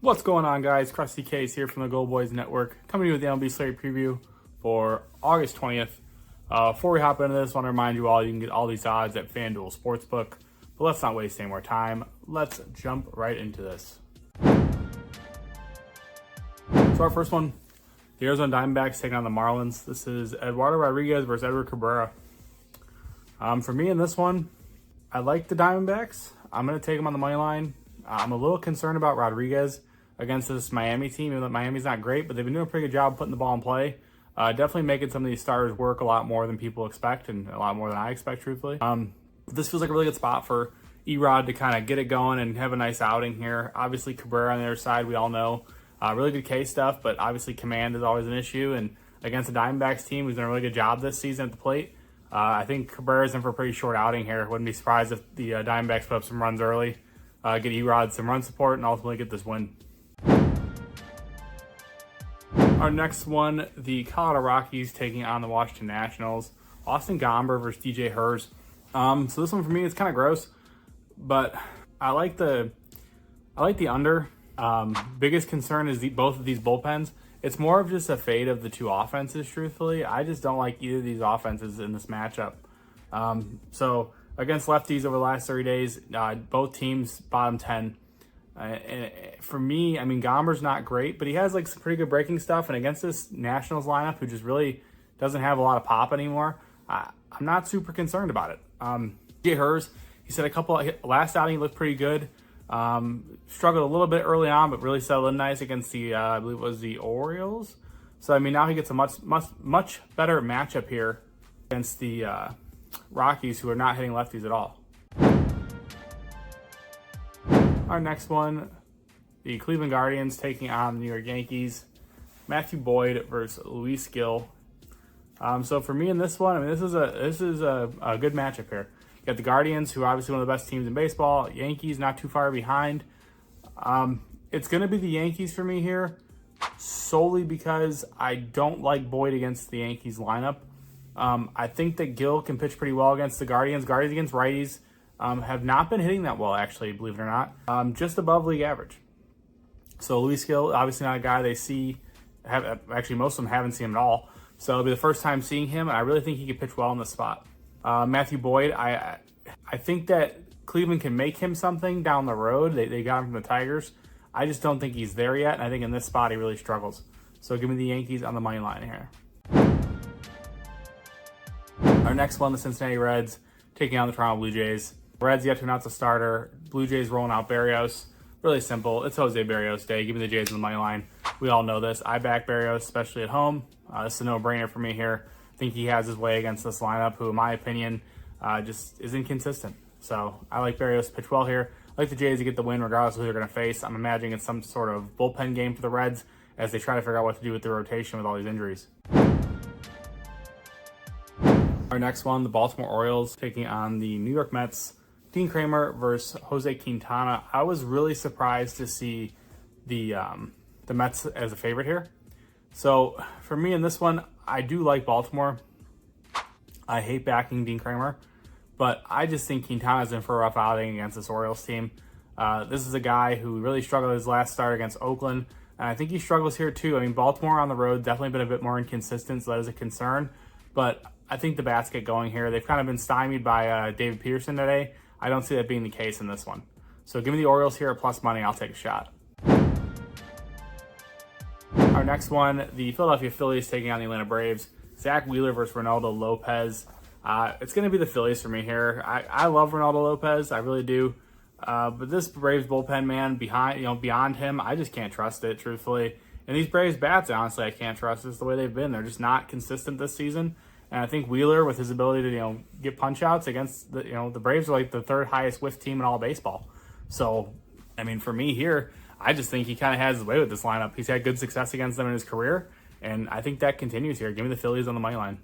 What's going on, guys? Krusty Case here from the Gold Boys Network, coming to you with the MLB slate preview for August 20th. Before we hop into this, I want to remind you all you can get all these odds at FanDuel Sportsbook. But let's not waste any more time. Let's jump right into this. So our first one, the Arizona Diamondbacks taking on the Marlins. This is Eduardo Rodriguez versus Edward Cabrera. For me in this one, I like the Diamondbacks. I'm going to take them on the money line. I'm a little concerned about Rodriguez against this Miami team, even though Miami's not great, but they've been doing a pretty good job putting the ball in play. Definitely making some of these starters work a lot more than people expect, and a lot more than I expect, truthfully. This feels like a really good spot for Erod to kind of get it going and have a nice outing here. Obviously, Cabrera on the other side, we all know. Really good K stuff, but obviously command is always an issue, and against the Diamondbacks team, who's done a really good job this season at the plate, I think Cabrera's in for a pretty short outing here. Wouldn't be surprised if the Diamondbacks put up some runs early, get Erod some run support, and ultimately get this win. Our next one, the Colorado Rockies taking on the Washington Nationals. Austin Gomber versus DJ Hers. So this one for me is kind of gross, but I like the under. Biggest concern is both of these bullpens. It's more of just a fade of the two offenses, truthfully. I just don't like either of these offenses in this matchup. So against lefties over the last 30 days, both teams bottom 10. And for me, I mean, Gomber's not great, but he has like some pretty good breaking stuff. And against this Nationals lineup, who just really doesn't have a lot of pop anymore, I'm not super concerned about it. DJ Hers, he said last outing he looked pretty good. Struggled a little bit early on, but really settled in nice against the, I believe it was the Orioles. So, I mean, now he gets a much better matchup here against the Rockies, who are not hitting lefties at all. Our next one, the Cleveland Guardians taking on the New York Yankees. Matthew Boyd versus Luis Gil. So for me in this one, I mean, this is a good matchup here. You got the Guardians, who are obviously one of the best teams in baseball. Yankees not too far behind. It's going to be the Yankees for me here, solely because I don't like Boyd against the Yankees lineup. I think that Gil can pitch pretty well against the Guardians. Guardians against righties have not been hitting that well, actually, believe it or not. Just above league average. So Luis Gil, obviously not a guy they see. Actually, most of them haven't seen him at all. So it'll be the first time seeing him, and I really think he could pitch well in this spot. Matthew Boyd, I think that Cleveland can make him something down the road. They got him from the Tigers. I just don't think he's there yet, and I think in this spot he really struggles. So give me the Yankees on the money line here. Our next one, the Cincinnati Reds taking on the Toronto Blue Jays. Reds yet to announce a starter. Blue Jays rolling out Berrios. Really simple. It's Jose Berrios day. Give me the Jays on the money line. We all know this. I back Berrios, especially at home. This is a no-brainer for me here. I think he has his way against this lineup, who, in my opinion, just is inconsistent. So I like Berrios to pitch well here. I like the Jays to get the win regardless of who they're going to face. I'm imagining it's some sort of bullpen game for the Reds as they try to figure out what to do with the rotation with all these injuries. Our next one, the Baltimore Orioles taking on the New York Mets. Dean Kramer versus Jose Quintana. I was really surprised to see the Mets as a favorite here. So for me in this one, I do like Baltimore. I hate backing Dean Kramer, but I just think Quintana's in for a rough outing against this Orioles team. This is a guy who really struggled his last start against Oakland, and I think he struggles here too. I mean, Baltimore on the road definitely been a bit more inconsistent, so that is a concern. But I think the bats get going here. They've kind of been stymied by David Peterson today. I don't see that being the case in this one. So give me the Orioles here at plus money. I'll take a shot. Our next one, the Philadelphia Phillies taking on the Atlanta Braves. Zach Wheeler versus Ronaldo Lopez. It's going to be the Phillies for me here. I love Ronaldo Lopez. I really do. But this Braves bullpen, man, beyond him, I just can't trust it, truthfully. And these Braves bats, honestly, I can't trust. It's the way they've been. They're just not consistent this season. And I think Wheeler, with his ability to get punch outs against the Braves, are like the third highest whiff team in all baseball. So, I mean, for me here, I just think he kind of has his way with this lineup. He's had good success against them in his career, and I think that continues here. Give me the Phillies on the money line.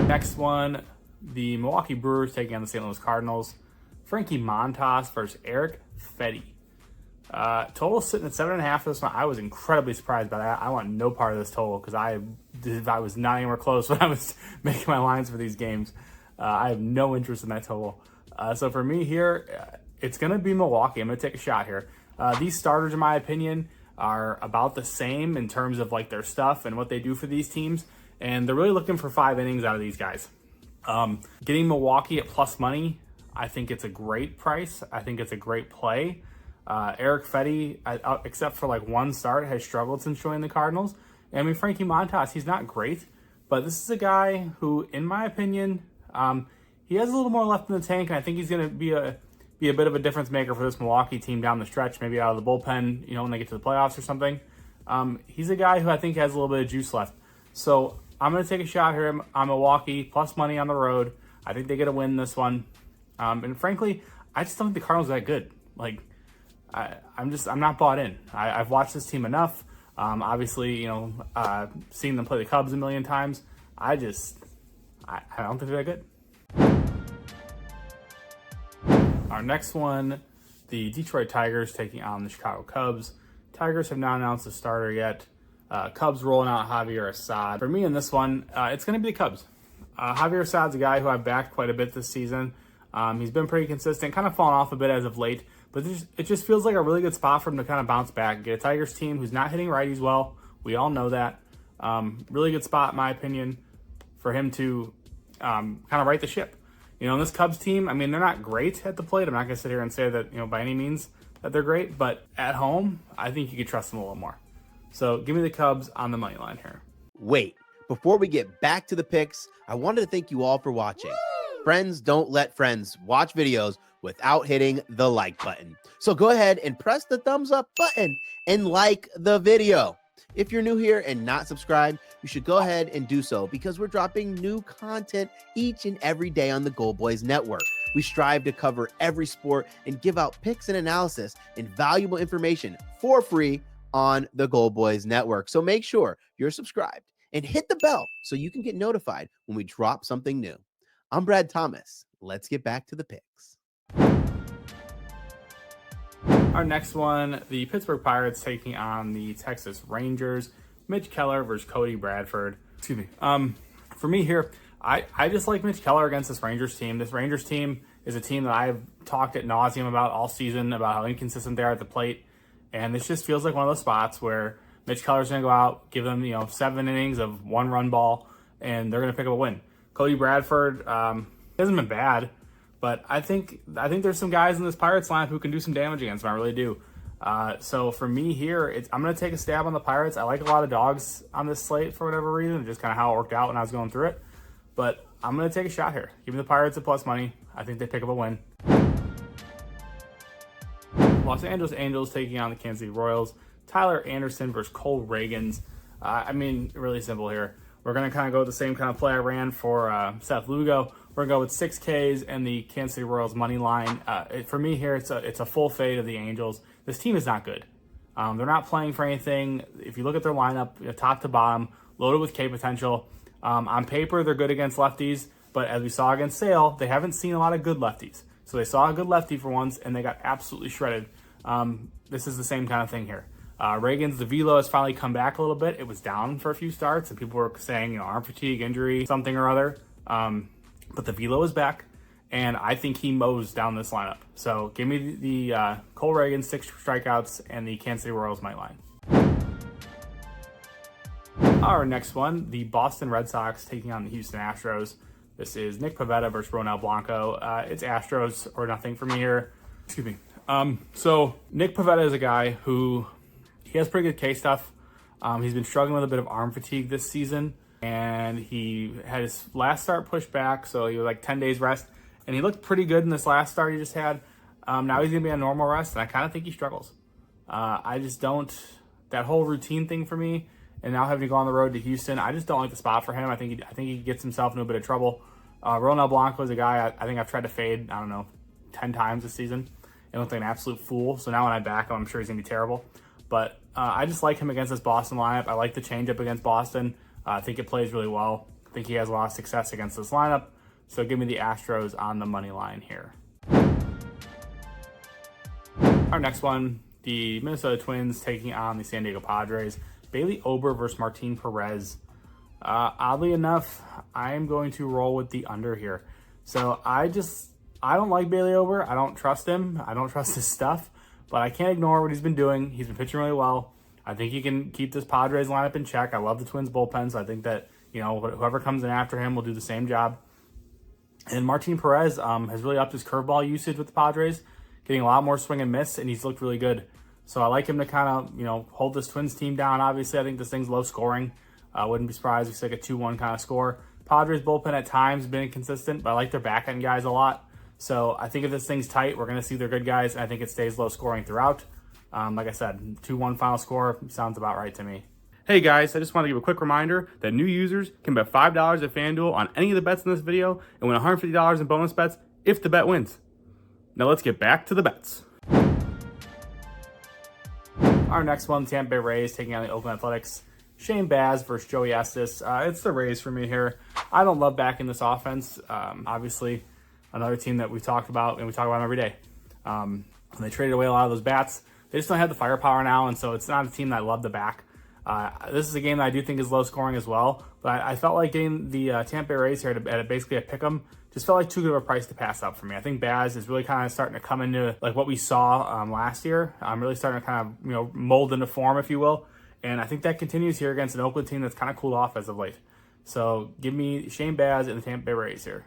Next one, the Milwaukee Brewers taking on the St. Louis Cardinals. Frankie Montas versus Eric Fedde. Total sitting at 7.5 for this one. I was incredibly surprised by that. I want no part of this total because I was not anywhere close when I was making my lines for these games. I have no interest in that total. So for me here, it's going to be Milwaukee. I'm going to take a shot here. These starters, in my opinion, are about the same in terms of like their stuff and what they do for these teams. And they're really looking for 5 innings out of these guys. Getting Milwaukee at plus money, I think it's a great price. I think it's a great play. Eric Fetty, except for like one start, has struggled since joining the Cardinals. And I mean, Frankie Montas, he's not great, but this is a guy who, in my opinion, he has a little more left in the tank, and I think he's going to be a bit of a difference maker for this Milwaukee team down the stretch, maybe out of the bullpen, when they get to the playoffs or something. He's a guy who I think has a little bit of juice left. So I'm going to take a shot here on Milwaukee, plus money on the road. I think they get a win this one. And frankly, I just don't think the Cardinals are that good. Like, I'm not bought in. I've watched this team enough. Obviously, seeing them play the Cubs a million times. I don't think they're that good. Our next one, the Detroit Tigers taking on the Chicago Cubs. Tigers have not announced a starter yet. Cubs rolling out Javier Assad. For me in this one, it's going to be the Cubs. Javier Assad's a guy who I've backed quite a bit this season. He's been pretty consistent, kind of fallen off a bit as of late, but it just feels like a really good spot for him to kind of bounce back. Get a Tigers team who's not hitting righties well. We all know that. Really good spot, in my opinion, for him to kind of right the ship. This Cubs team, I mean, they're not great at the plate. I'm not going to sit here and say that, by any means that they're great, but at home, I think you could trust them a little more. So give me the Cubs on the money line here. Wait, before we get back to the picks, I wanted to thank you all for watching. Friends don't let friends watch videos without hitting the like button. So go ahead and press the thumbs up button and like the video. If you're new here and not subscribed, you should go ahead and do so because we're dropping new content each and every day on the Gold Boys Network. We strive to cover every sport and give out picks and analysis and valuable information for free on the Gold Boys Network. So make sure you're subscribed and hit the bell so you can get notified when we drop something new. I'm Brad Thomas. Let's get back to the picks. Our next one, the Pittsburgh Pirates taking on the Texas Rangers. Mitch Keller versus Cody Bradford. Excuse me. For me here, I just like Mitch Keller against this Rangers team. This Rangers team is a team that I've talked ad nauseum about all season, about how inconsistent they are at the plate. And this just feels like one of those spots where Mitch Keller's going to go out, give them 7 innings of 1-run ball, and they're going to pick up a win. Cody Bradford hasn't been bad, but I think there's some guys in this Pirates lineup who can do some damage against them. I really do. So for me here, I'm going to take a stab on the Pirates. I like a lot of dogs on this slate for whatever reason, just kind of how it worked out when I was going through it. But I'm going to take a shot here. Give me the Pirates at plus money. I think they pick up a win. Los Angeles Angels taking on the Kansas City Royals. Tyler Anderson versus Cole Reagans. Really simple here. We're going to kind of go with the same kind of play I ran for Seth Lugo. We're going to go with 6 Ks and the Kansas City Royals money line. For me here, it's a full fade of the Angels. This team is not good. They're not playing for anything. If you look at their lineup, top to bottom, loaded with K potential. On paper, they're good against lefties, but as we saw against Sale, they haven't seen a lot of good lefties. So they saw a good lefty for once, and they got absolutely shredded. This is the same kind of thing here. Reagan's, the velo has finally come back a little bit. It was down for a few starts, and people were saying, arm fatigue, injury, something or other. But the velo is back, and I think he mows down this lineup. So give me the Cole Reagan, 6 strikeouts, and the Kansas City Royals money line. Our next one, the Boston Red Sox taking on the Houston Astros. This is Nick Pivetta versus Ronel Blanco. It's Astros or nothing for me here. Excuse me. So Nick Pivetta is a guy who he has pretty good K stuff. He's been struggling with a bit of arm fatigue this season, and he had his last start pushed back, so he was like 10 days rest, and he looked pretty good in this last start he just had. Now he's going to be on normal rest, and I kind of think he struggles. I just don't, that whole routine thing for me, and now having to go on the road to Houston, I just don't like the spot for him. I think he gets himself into a bit of trouble. Ronel Blanco is a guy I think I've tried to fade, 10 times this season. It looked like an absolute fool. So now when I back him, I'm sure he's going to be terrible. But I just like him against this Boston lineup. I like the changeup against Boston. I think it plays really well. I think he has a lot of success against this lineup. So give me the Astros on the money line here. Our next one, the Minnesota Twins taking on the San Diego Padres. Bailey Ober versus Martin Perez. Oddly enough, I am going to roll with the under here. So I just I don't like Bailey Ober. I don't trust him. I don't trust his stuff. But I can't ignore what he's been doing. He's been pitching really well. I think he can keep this Padres lineup in check. I love the Twins bullpen, so I think that, you know, whoever comes in after him will do the same job. And Martin Perez has really upped his curveball usage with the Padres, getting a lot more swing and miss, and he's looked really good. So I like him to kind of, you know, hold this Twins team down. Obviously, I think this thing's low scoring. I wouldn't be surprised if it's like a 2-1 kind of score. Padres bullpen at times been inconsistent, but I like their back end guys a lot. So I think if this thing's tight, we're going to see their good guys. And I think it stays low scoring throughout. Like I said, 2-1 final score sounds about right to me. Hey guys, I just want to give a quick reminder that new users can bet $5 at FanDuel on any of the bets in this video and win $150 in bonus bets if the bet wins. Now let's get back to the bets. Our next one, Tampa Bay Rays taking on the Oakland Athletics. Shane Baz versus Joey Estes. It's the Rays for me here. I don't love backing this offense. Obviously, another team that we talked about, and we talk about them every day. And they traded away a lot of those bats. They just don't have the firepower now, and so it's not a team that I love to back. This is a game that I do think is low scoring as well, but I felt like getting the Tampa Bay Rays here at basically a pick 'em just felt like too good of a price to pass up for me. I think Baz is really kind of starting to come into like what we saw last year. I'm really starting to kind of, you know, mold into form, if you will. And I think that continues here against an Oakland team that's kind of cooled off as of late. So give me Shane Baz and the Tampa Bay Rays here.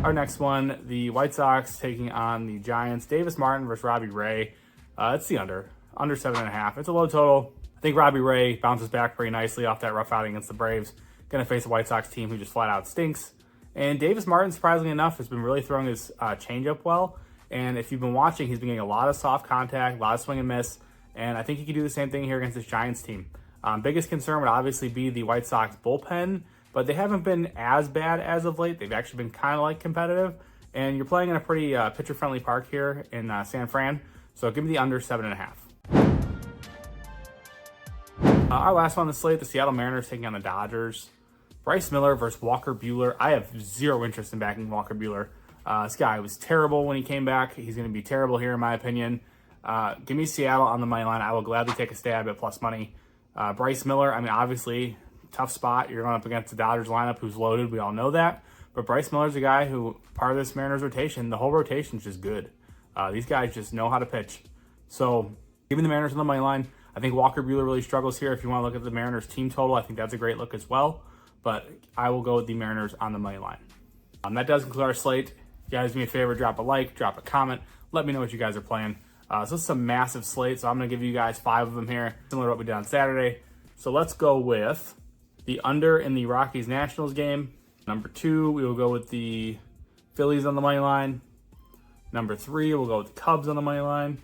Our next one, the White Sox taking on the Giants. Davis Martin versus Robbie Ray. It's the under 7.5. It's a low total. I think Robbie Ray bounces back pretty nicely off that rough outing against the Braves. Going to face a White Sox team who just flat out stinks. And Davis Martin, surprisingly enough, has been really throwing his changeup well. And if you've been watching, he's been getting a lot of soft contact, a lot of swing and miss. And I think he could do the same thing here against this Giants team. Biggest concern would obviously be the White Sox bullpen, but they haven't been as bad as of late. They've actually been kind of like competitive. And you're playing in a pretty pitcher-friendly park here in San Fran. So give me the under 7.5. Our last one on the slate, the Seattle Mariners taking on the Dodgers. Bryce Miller versus Walker Buehler. I have zero interest in backing Walker Buehler. This guy was terrible when he came back. He's going to be terrible here, in my opinion. Give me Seattle on the money line. I will gladly take a stab at plus money. Bryce Miller, I mean, obviously, tough spot. You're going up against the Dodgers lineup who's loaded. We all know that. But Bryce Miller's a guy who, part of this Mariners rotation, the whole rotation's just good. These guys just know how to pitch. So, give me the Mariners on the money line. I think Walker Buehler really struggles here. If you want to look at the Mariners team total, I think that's a great look as well. But I will go with the Mariners on the money line. That does conclude our slate. If you guys do me a favor, drop a like, drop a comment. Let me know what you guys are playing. So this is a massive slate, so I'm going to give you guys 5 of them here, similar to what we did on Saturday. So let's go with the under in the Rockies-Nationals game. Number 2, we will go with the Phillies on the money line. Number 3, we'll go with the Cubs on the money line.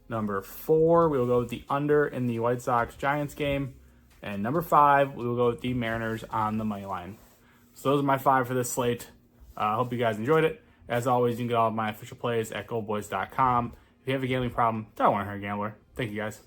Number 4, we will go with the under in the White Sox-Giants game. And number 5, we will go with the Mariners on the money line. So those are my 5 for this slate. I hope you guys enjoyed it. As always, you can get all of my official plays at goldboys.com. If you have a gambling problem, don't want to hurt a gambler. Thank you, guys.